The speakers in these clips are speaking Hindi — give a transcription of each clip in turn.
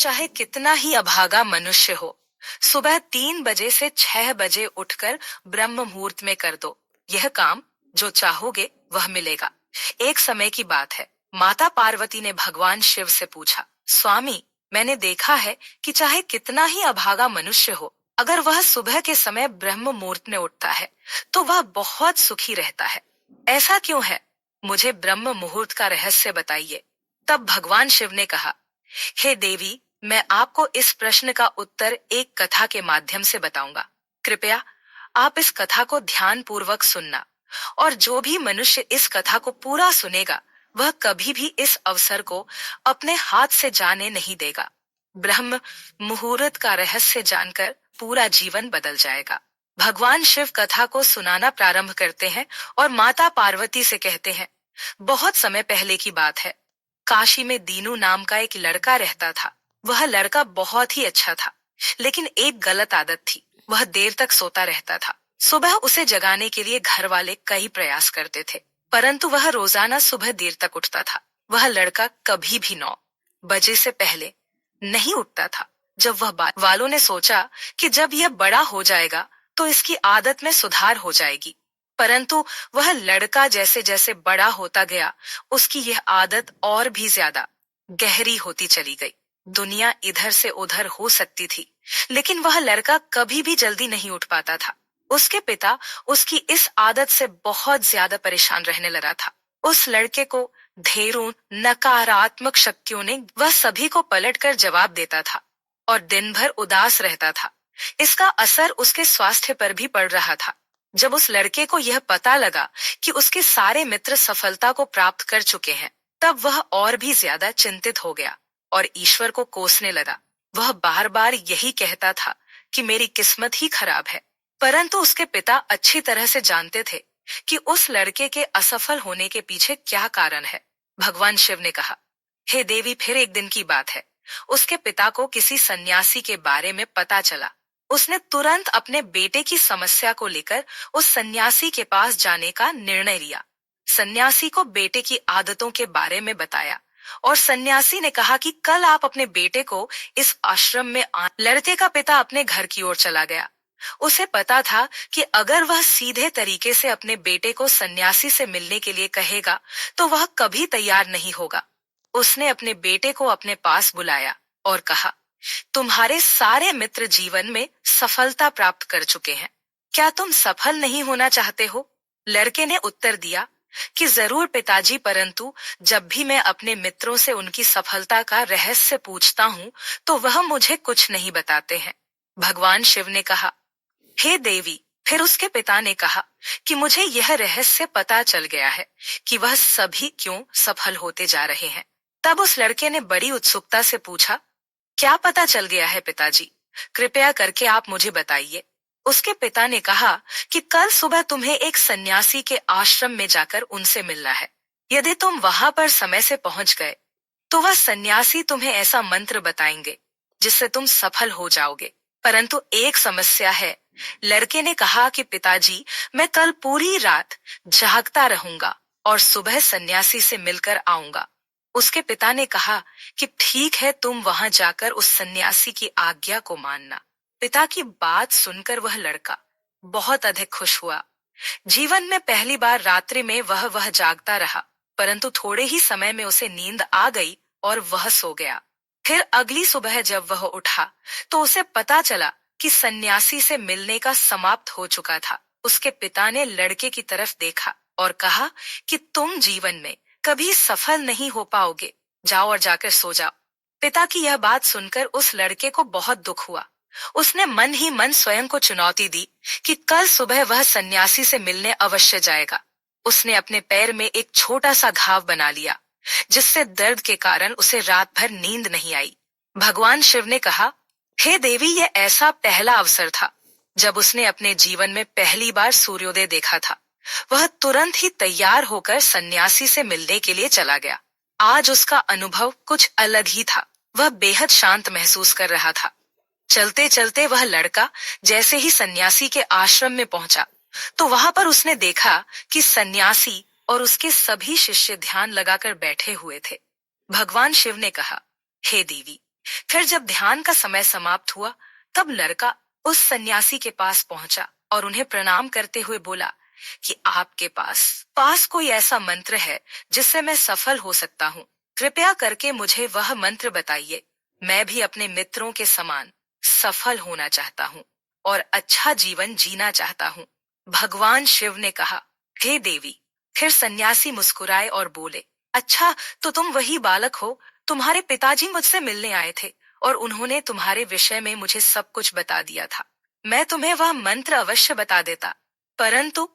चाहे कितना ही अभागा मनुष्य हो, सुबह 3 बजे से 6 बजे उठकर ब्रह्म मुहूर्त में कर दो। यह काम जो चाहोगे वह मिलेगा। एक समय की बात है, माता पार्वती ने भगवान शिव से पूछा, स्वामी, मैंने देखा है कि चाहे कितना ही अभागा मनुष्य हो, अगर वह सुबह के समय ब्रह्म मुहूर्त में उठता है तो वह बहुत सुखी रहता है। ऐसा क्यों है? मुझे ब्रह्म मुहूर्त का रहस्य बताइए। तब भगवान शिव ने कहा, हे देवी, मैं आपको इस प्रश्न का उत्तर एक कथा के माध्यम से बताऊंगा। कृपया आप इस कथा को ध्यान पूर्वक सुनना, और जो भी मनुष्य इस कथा को पूरा सुनेगा वह कभी भी इस अवसर को अपने हाथ से जाने नहीं देगा। ब्रह्म मुहूर्त का रहस्य जानकर पूरा जीवन बदल जाएगा। भगवान शिव कथा को सुनाना प्रारंभ करते हैं और माता पार्वती से कहते हैं, बहुत समय पहले की बात है। काशी में दीनू नाम का एक लड़का रहता था। वह लड़का बहुत ही अच्छा था, लेकिन एक गलत आदत थी, वह देर तक सोता रहता था। सुबह उसे जगाने के लिए घर वाले कई प्रयास करते थे, परंतु वह रोजाना सुबह देर तक उठता था। वह लड़का कभी भी 9 बजे से पहले नहीं उठता था। जब वह वालों ने सोचा कि जब यह बड़ा हो जाएगा तो इसकी आदत में सुधार हो जाएगी, परंतु वह लड़का जैसे जैसे बड़ा होता गया, उसकी यह आदत और भी ज्यादा गहरी होती चली गई। दुनिया इधर से उधर हो सकती थी, लेकिन वह लड़का कभी भी जल्दी नहीं उठ पाता था। उसके पिता उसकी इस आदत से बहुत ज्यादा परेशान रहने लगा था। उस लड़के को ढेरों नकारात्मक शक्तियों ने वह सभी को पलटकर जवाब देता था और दिन भर उदास रहता था। इसका असर उसके स्वास्थ्य पर भी पड़ रहा था। जब उस लड़के को यह पता लगा कि उसके सारे मित्र सफलता को प्राप्त कर चुके हैं, तब वह और भी ज्यादा चिंतित हो गया और ईश्वर को कोसने लगा। वह बार बार यही कहता था कि मेरी किस्मत ही खराब है, परंतु उसके पिता अच्छी तरह से जानते थे कि उस लड़के के असफल होने के पीछे क्या कारण है। भगवान शिव ने कहा, हे देवी, फिर एक दिन की बात है। उसके पिता को किसी सन्यासी के बारे में पता चला। उसने तुरंत अपने बेटे की समस्या को लेकर उस सन्यासी के पास जाने का निर्णय लिया। सन्यासी को बेटे की आदतों के बारे में बताया और सन्यासी ने कहा कि कल आप अपने बेटे को इस आश्रम में लड़के का पिता अपने घर की ओर चला गया। उसे पता था कि अगर वह सीधे तरीके से अपने बेटे को सन्यासी से मिलने के लिए कहेगा तो वह कभी तैयार नहीं होगा। उसने अपने बेटे को अपने पास बुलाया और कहा, तुम्हारे सारे मित्र जीवन में सफलता प्राप्त कर चुके हैं, क्या तुम सफल नहीं होना चाहते हो? लड़के ने उत्तर दिया कि जरूर पिताजी, परंतु जब भी मैं अपने मित्रों से उनकी सफलता का रहस्य पूछता हूँ तो वह मुझे कुछ नहीं बताते हैं। भगवान शिव ने कहा, हे देवी, फिर उसके पिता ने कहा कि मुझे यह रहस्य पता चल गया है कि वह सभी क्यों सफल होते जा रहे हैं। तब उस लड़के ने बड़ी उत्सुकता से पूछा, क्या पता चल गया है पिताजी? कृपया करके आप मुझे बताइए। उसके पिता ने कहा कि कल सुबह तुम्हें एक सन्यासी के आश्रम में जाकर उनसे मिलना है। यदि तुम वहां पर समय से पहुंच गए तो वह सन्यासी तुम्हें ऐसा मंत्र बताएंगे जिससे तुम सफल हो जाओगे, परंतु एक समस्या है। लड़के ने कहा कि पिताजी, मैं कल पूरी रात जागता रहूंगा और सुबह सन्यासी से मिलकर आऊंगा। उसके पिता ने कहा कि ठीक है, तुम वहां जाकर उस सन्यासी की आज्ञा को मानना। पिता की बात सुनकर वह लड़का बहुत अधिक खुश हुआ। जीवन में पहली बार रात्रि में वह जागता रहा, परंतु थोड़े ही समय में उसे नींद आ गई और वह सो गया। फिर अगली सुबह जब वह उठा तो उसे पता चला कि सन्यासी से मिलने का समाप्त हो चुका था। उसके पिता ने लड़के की तरफ देखा और कहा कि तुम जीवन में कभी सफल नहीं हो पाओगे, जाओ और जाकर सो जाओ। पिता की यह बात सुनकर उस लड़के को बहुत दुख हुआ। उसने मन ही मन स्वयं को चुनौती दी कि कल सुबह वह सन्यासी से मिलने अवश्य जाएगा। उसने अपने पैर में एक छोटा सा घाव बना लिया, जिससे दर्द के कारण उसे रात भर नींद नहीं आई। भगवान शिव ने कहा, हे देवी, यह ऐसा पहला अवसर था जब उसने अपने जीवन में पहली बार सूर्योदय देखा था। वह तुरंत ही तैयार होकर सन्यासी से मिलने के लिए चला गया। आज उसका अनुभव कुछ अलग ही था। वह बेहद शांत महसूस कर रहा था। चलते चलते वह लड़का जैसे ही सन्यासी के आश्रम में पहुंचा तो वहां पर उसने देखा कि सन्यासी और उसके सभी शिष्य ध्यान लगाकर बैठे हुए थे। भगवान शिव ने कहा, हे देवी, फिर जब ध्यान का समय समाप्त हुआ, तब लड़का उस सन्यासी के पास पहुंचा और उन्हें प्रणाम करते हुए बोला कि आपके पास पास कोई ऐसा मंत्र है जिससे मैं सफल हो सकता हूँ। कृपया करके मुझे वह मंत्र बताइए। मैं भी अपने मित्रों के समान सफल होना चाहता हूँ और अच्छा जीवन जीना चाहता हूँ। भगवान शिव ने कहा, हे देवी। फिर सन्यासी मुस्कुराए और बोले, अच्छा, तो तुम वही बालक हो। तुम्हारे पिताजी मुझसे मिलने आए थे और उन्होंने तुम्हारे विषय में मुझे सब कुछ बता दिया था। मैं तुम्हें वह मंत्र अवश्य बता देता, परंतु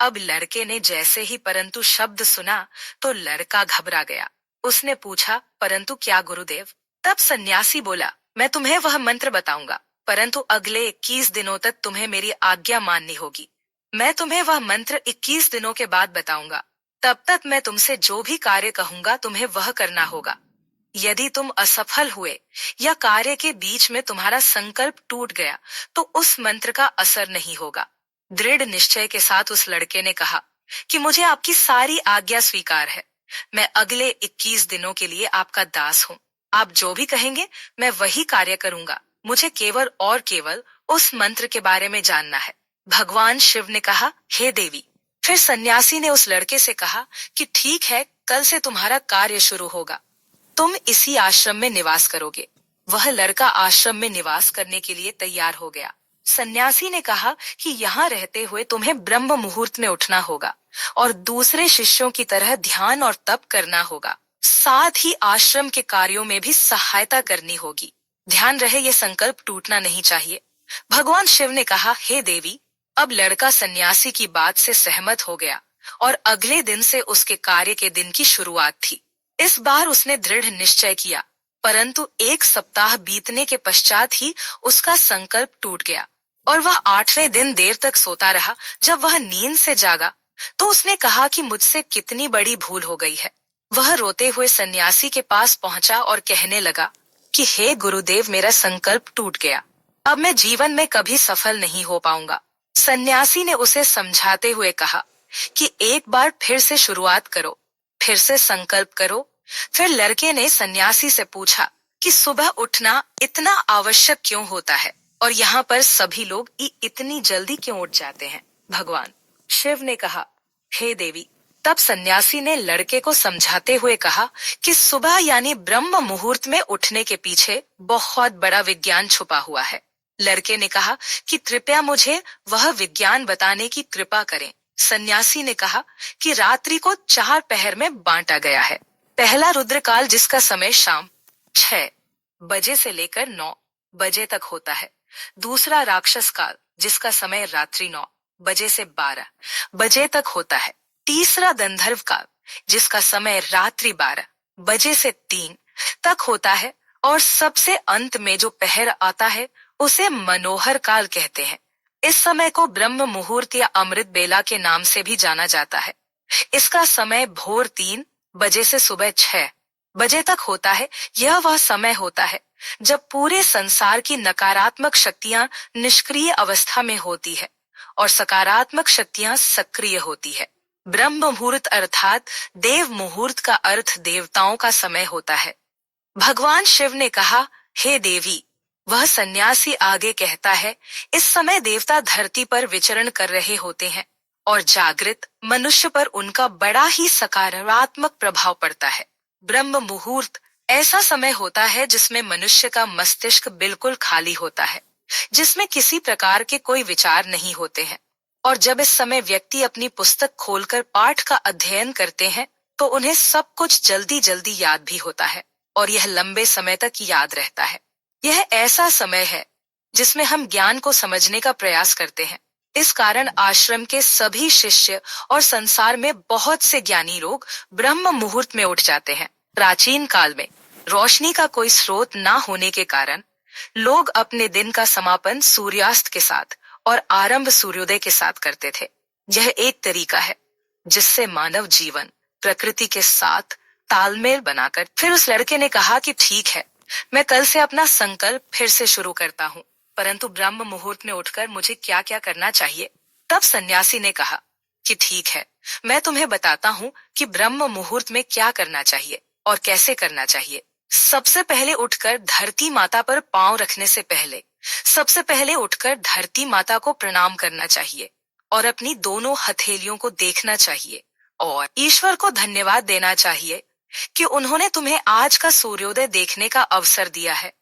अब लड़के ने जैसे ही परंतु शब्द सुना तो लड़का घबरा गया। उसने पूछा, परंतु क्या गुरुदेव? तब सन्यासी बोला, मैं तुम्हें वह मंत्र बताऊंगा, परंतु अगले 21 दिनों तक तुम्हें मेरी आज्ञा माननी होगी। मैं तुम्हें वह मंत्र 21 दिनों के बाद बताऊंगा। तब तक मैं तुमसे जो भी कार्य कहूंगा तुम्हें वह करना होगा। यदि तुम असफल हुए या कार्य के बीच में तुम्हारा संकल्प टूट गया तो उस मंत्र का असर नहीं होगा। दृढ़ निश्चय के साथ उस लड़के ने कहा कि मुझे आपकी सारी आज्ञा स्वीकार है। मैं अगले 21 दिनों के लिए आपका दास हूँ। आप जो भी कहेंगे मैं वही कार्य करूंगा। मुझे केवल और केवल उस मंत्र के बारे में जानना है। भगवान शिव ने कहा, हे देवी। फिर सन्यासी ने उस लड़के से कहा कि ठीक है, कल से तुम्हारा कार्य शुरू होगा। तुम इसी आश्रम में निवास करोगे। वह लड़का आश्रम में निवास करने के लिए तैयार हो गया। सन्यासी ने कहा कि यहाँ रहते हुए तुम्हें ब्रह्म मुहूर्त में उठना होगा और दूसरे शिष्यों की तरह ध्यान और तप करना होगा। साथ ही आश्रम के कार्यों में भी सहायता करनी होगी। ध्यान रहे, ये संकल्प टूटना नहीं चाहिए। भगवान शिव ने कहा, हे देवी। अब लड़का सन्यासी की बात से सहमत हो गया और अगले दिन से उसके कार्य के दिन की शुरुआत थी। इस बार उसने दृढ़ निश्चय किया, परंतु 1 सप्ताह बीतने के पश्चात ही उसका संकल्प टूट गया और वह 8वें दिन देर तक सोता रहा। जब वह नींद से जागा तो उसने कहा कि मुझसे कितनी बड़ी भूल हो गई है। वह रोते हुए सन्यासी के पास पहुंचा और कहने लगा कि हे गुरुदेव, मेरा संकल्प टूट गया। अब मैं जीवन में कभी सफल नहीं हो पाऊंगा। सन्यासी ने उसे समझाते हुए कहा कि एक बार फिर से शुरुआत करो, फिर से संकल्प करो। फिर लड़के ने सन्यासी से पूछा कि सुबह उठना इतना आवश्यक क्यों होता है और यहाँ पर सभी लोग इतनी जल्दी क्यों उठ जाते हैं। भगवान शिव ने कहा, हे देवी। तब सन्यासी ने लड़के को समझाते हुए कहा कि सुबह यानी ब्रह्म मुहूर्त में उठने के पीछे बहुत बड़ा विज्ञान छुपा हुआ है। लड़के ने कहा कि कृपया मुझे वह विज्ञान बताने की कृपा करें। सन्यासी ने कहा कि रात्रि को 4 पहर में बांटा गया है। पहला रुद्रकाल, जिसका समय शाम 6 बजे से लेकर 9 बजे तक होता है। दूसरा राक्षस काल, जिसका समय रात्रि 9 बजे से 12 बजे तक होता है। तीसरा गंधर्व काल, जिसका समय रात्रि 12 बजे से 3 तक होता है। और सबसे अंत में जो पहर आता है उसे मनोहर काल कहते हैं। इस समय को ब्रह्म मुहूर्त या अमृत बेला के नाम से भी जाना जाता है। इसका समय भोर 3 बजे से सुबह 6 बजे तक होता है। यह वह समय होता है जब पूरे संसार की नकारात्मक शक्तियां निष्क्रिय अवस्था में होती है और सकारात्मक शक्तियां सक्रिय होती है। ब्रह्म मुहूर्त अर्थात देव मुहूर्त का अर्थ देवताओं का समय होता है। भगवान शिव ने कहा, हे देवी। वह सन्यासी आगे कहता है, इस समय देवता धरती पर विचरण कर रहे होते हैं और जागृत मनुष्य पर उनका बड़ा ही सकारात्मक प्रभाव पड़ता है। ब्रह्म मुहूर्त ऐसा समय होता है जिसमें मनुष्य का मस्तिष्क बिल्कुल खाली होता है, जिसमें किसी प्रकार के कोई विचार नहीं होते हैं। और जब इस समय व्यक्ति अपनी पुस्तक खोलकर पाठ का अध्ययन करते हैं तो उन्हें सब कुछ जल्दी जल्दी याद भी होता है और यह लंबे समय तक याद रहता है। यह ऐसा समय है जिसमें हम ज्ञान को समझने का प्रयास करते हैं। इस कारण आश्रम के सभी शिष्य और संसार में बहुत से ज्ञानी लोग ब्रह्म मुहूर्त में उठ जाते हैं। प्राचीन काल में रोशनी का कोई स्रोत ना होने के कारण लोग अपने दिन का समापन सूर्यास्त के साथ और आरंभ सूर्योदय के साथ करते थे। यह एक तरीका है जिससे मानव जीवन प्रकृति के साथ तालमेल बनाकर। फिर उस लड़के ने कहा कि ठीक है, मैं कल से अपना संकल्प फिर से शुरू करता हूँ, परंतु ब्रह्म मुहूर्त में उठकर मुझे क्या क्या करना चाहिए। तब सन्यासी ने कहा कि ठीक है, मैं तुम्हें बताता हूँ कि ब्रह्म मुहूर्त में क्या करना चाहिए और कैसे करना चाहिए। सबसे पहले उठकर धरती माता पर पांव रखने से पहले सबसे पहले उठकर धरती माता को प्रणाम करना चाहिए और अपनी दोनों हथेलियों को देखना चाहिए और ईश्वर को धन्यवाद देना चाहिए कि उन्होंने तुम्हें आज का सूर्योदय देखने का अवसर दिया है।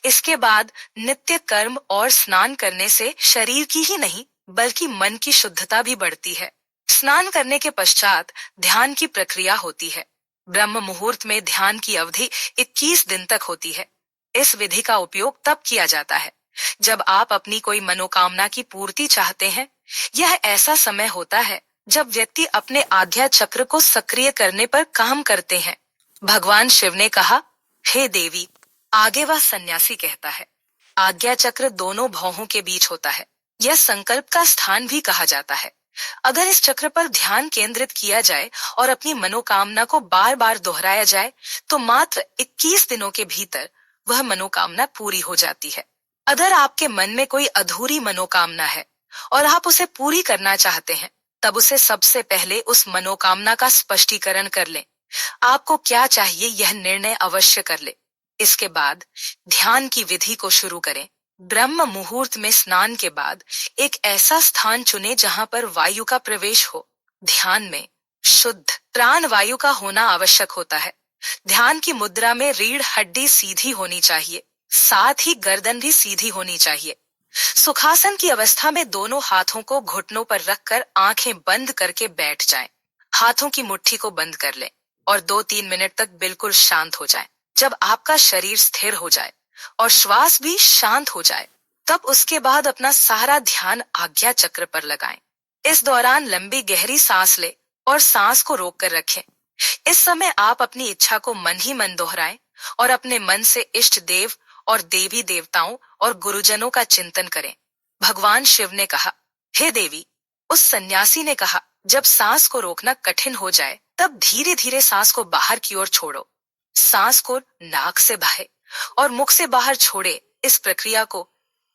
इसके बाद नित्य कर्म और स्नान करने से शरीर की ही नहीं बल्कि मन की शुद्धता भी बढ़ती है। स्नान करने के पश्चात ध्यान की प्रक्रिया होती है। ब्रह्म मुहूर्त में ध्यान की अवधि 21 दिन तक होती है। इस विधि का उपयोग तब किया जाता है जब आप अपनी कोई मनोकामना की पूर्ति चाहते हैं। यह ऐसा समय होता है जब व्यक्ति अपने आज्ञा चक्र को सक्रिय करने पर काम करते हैं। भगवान शिव ने कहा, हे देवी। आगे वह सन्यासी कहता है, आज्ञा चक्र दोनों भौहों के बीच होता है। यह संकल्प का स्थान भी कहा जाता है। अगर इस चक्र पर ध्यान केंद्रित किया जाए और अपनी मनोकामना को बार बार दोहराया जाए तो मात्र 21 दिनों के भीतर वह मनोकामना पूरी हो जाती है। अगर आपके मन में कोई अधूरी मनोकामना है और आप उसे पूरी करना चाहते हैं, तब उसे सबसे पहले उस मनोकामना का स्पष्टीकरण कर लें। आपको क्या चाहिए यह निर्णय अवश्य कर ले। इसके बाद ध्यान की विधि को शुरू करें। ब्रह्म मुहूर्त में स्नान के बाद एक ऐसा स्थान चुनें जहां पर वायु का प्रवेश हो। ध्यान में शुद्ध प्राण वायु का होना आवश्यक होता है। ध्यान की मुद्रा में रीढ़ हड्डी सीधी होनी चाहिए, साथ ही गर्दन भी सीधी होनी चाहिए। सुखासन की अवस्था में दोनों हाथों को घुटनों पर रखकर आंखें बंद करके बैठ जाएं। हाथों की मुट्ठी को बंद कर लें और 2-3 मिनट तक बिल्कुल शांत हो जाएं। जब आपका शरीर स्थिर हो जाए और श्वास भी शांत हो जाए, तब उसके बाद अपना सारा ध्यान आज्ञा चक्र पर लगाएं। इस दौरान लंबी गहरी सांस ले और सांस को रोक कर रखें। इस समय आप अपनी इच्छा को मन ही मन दोहराएं और अपने मन से इष्ट देव और देवी देवताओं और गुरुजनों का चिंतन करें। भगवान शिव ने कहा, हे देवी। उस सन्यासी ने कहा, जब सांस को रोकना कठिन हो जाए तब धीरे धीरे सांस को बाहर की ओर छोड़ो। सांस को नाक से बाहर और मुख से बाहर छोड़े। इस प्रक्रिया को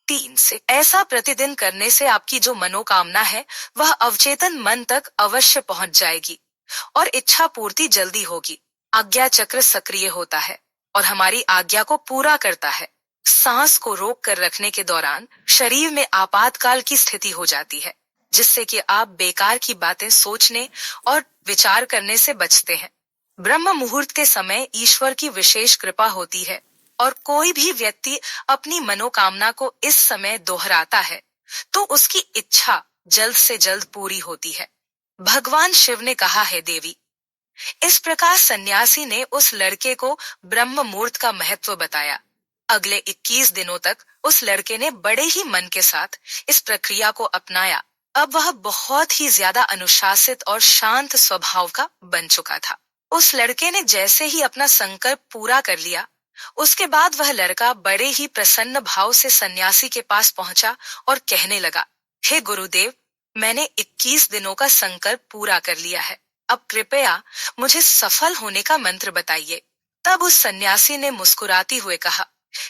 3 से ऐसा प्रतिदिन करने से आपकी जो मनोकामना है वह अवचेतन मन तक अवश्य पहुंच जाएगी और इच्छा पूर्ति जल्दी होगी। आज्ञा चक्र सक्रिय होता है और हमारी आज्ञा को पूरा करता है। सांस को रोक कर रखने के दौरान शरीर में आपातकाल की स्थिति हो जाती है, जिससे कि आप बेकार की बातें सोचने और विचार करने से बचते हैं। ब्रह्म मुहूर्त के समय ईश्वर की विशेष कृपा होती है और कोई भी व्यक्ति अपनी मनोकामना को इस समय दोहराता है तो उसकी इच्छा जल्द से जल्द पूरी होती है। भगवान शिव ने कहा है, देवी। इस प्रकार सन्यासी ने उस लड़के को ब्रह्म मुहूर्त का महत्व बताया। अगले 21 दिनों तक उस लड़के ने बड़े ही मन के साथ इस प्रक्रिया को अपनाया। अब वह बहुत ही ज्यादा अनुशासित और शांत स्वभाव का बन चुका था। उस लड़के ने जैसे ही अपना संकल्प पूरा कर लिया, उसके बाद वह लड़का बड़े ही प्रसन्न भाव से सन्यासी के पास पहुंचा और कहने लगा, हे गुरुदेव, मैंने 21 दिनों का संकल्प पूरा कर लिया है। अब कृपया मुझे सफल होने का मंत्र बताइए। तब उस सन्यासी ने मुस्कुराते हुए कहा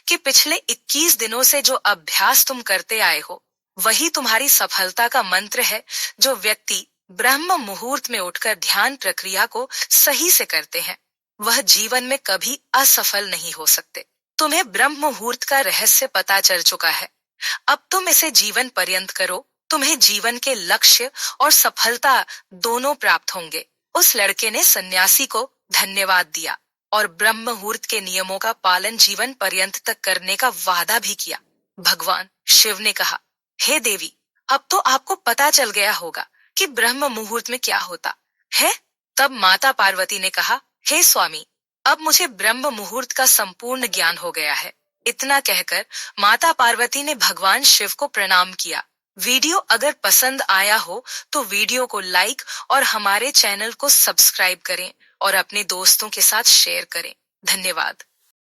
कि पिछले 21 दिनों से जो अभ्यास तुम करते आए हो वही तुम्हारी सफलता का मंत्र है। जो व्यक्ति ब्रह्म मुहूर्त में उठकर ध्यान प्रक्रिया को सही से करते हैं वह जीवन में कभी असफल नहीं हो सकते। तुम्हें ब्रह्म मुहूर्त का रहस्य पता चल चुका है। अब तुम इसे जीवन पर्यंत करो, तुम्हें जीवन के लक्ष्य और सफलता दोनों प्राप्त होंगे। उस लड़के ने सन्यासी को धन्यवाद दिया और ब्रह्म मुहूर्त के नियमों का पालन जीवन पर्यंत तक करने का वादा भी किया। भगवान शिव ने कहा, हे देवी, अब तो आपको पता चल गया होगा कि ब्रह्म मुहूर्त में क्या होता है। तब माता पार्वती ने कहा, हे स्वामी, अब मुझे ब्रह्म मुहूर्त का संपूर्ण ज्ञान हो गया है। इतना कहकर माता पार्वती ने भगवान शिव को प्रणाम किया। वीडियो अगर पसंद आया हो तो वीडियो को लाइक और हमारे चैनल को सब्सक्राइब करें और अपने दोस्तों के साथ शेयर करें। धन्यवाद।